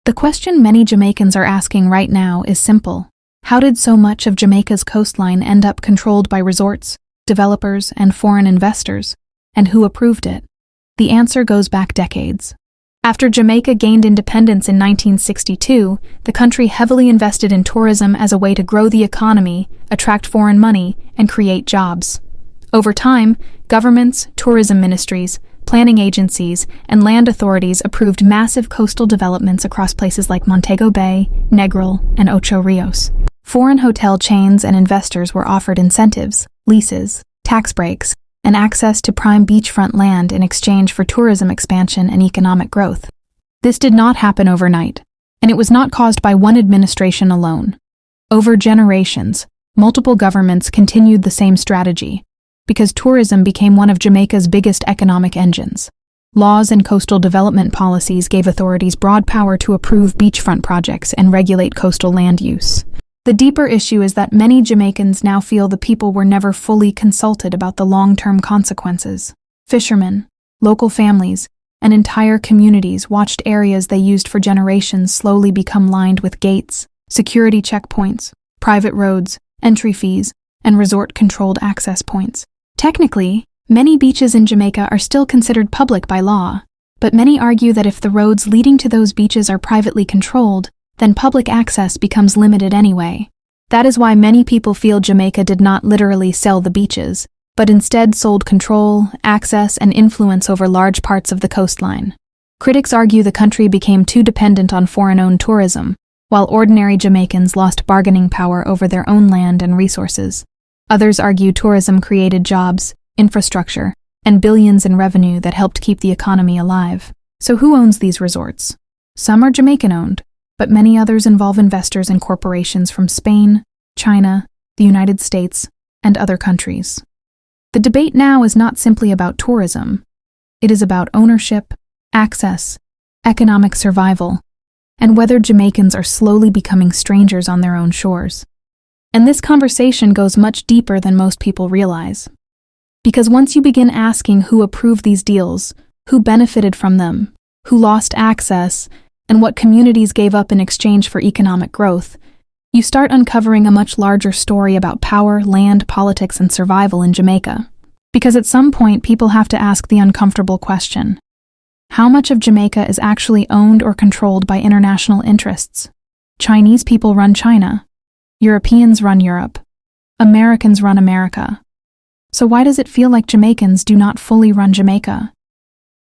The question many Jamaicans are asking right now is simple. How did so much of Jamaica's coastline end up controlled by resorts, developers, and foreign investors? And who approved it? The answer goes back decades. After Jamaica gained independence in 1962, the country heavily invested in tourism as a way to grow the economy, attract foreign money, and create jobs. Over time, governments, tourism ministries, planning agencies, and land authorities approved massive coastal developments across places like Montego Bay, Negril, and Ocho Rios. Foreign hotel chains and investors were offered incentives, leases, tax breaks, and access to prime beachfront land in exchange for tourism expansion and economic growth. This did not happen overnight, and it was not caused by one administration alone. Over generations, multiple governments continued the same strategy, because tourism became one of Jamaica's biggest economic engines. Laws and coastal development policies gave authorities broad power to approve beachfront projects and regulate coastal land use. The deeper issue is that many Jamaicans now feel the people were never fully consulted about the long-term consequences. Fishermen, local families, and entire communities watched areas they used for generations slowly become lined with gates, security checkpoints, private roads, entry fees, and resort-controlled access points. Technically, many beaches in Jamaica are still considered public by law, but many argue that if the roads leading to those beaches are privately controlled, then public access becomes limited anyway. That is why many people feel Jamaica did not literally sell the beaches, but instead sold control, access, and influence over large parts of the coastline. Critics argue the country became too dependent on foreign-owned tourism, while ordinary Jamaicans lost bargaining power over their own land and resources. Others argue tourism created jobs, infrastructure, and billions in revenue that helped keep the economy alive. So who owns these resorts? Some are Jamaican-owned, but many others involve investors and corporations from Spain, China, the United States, and other countries. The debate now is not simply about tourism. It is about ownership, access, economic survival, and whether Jamaicans are slowly becoming strangers on their own shores. And this conversation goes much deeper than most people realize. Because once you begin asking who approved these deals, who benefited from them, who lost access, and what communities gave up in exchange for economic growth, you start uncovering a much larger story about power, land, politics, and survival in Jamaica. Because at some point, people have to ask the uncomfortable question: how much of Jamaica is actually owned or controlled by international interests? Chinese people run China. Europeans run Europe. Americans run America. So why does it feel like Jamaicans do not fully run Jamaica?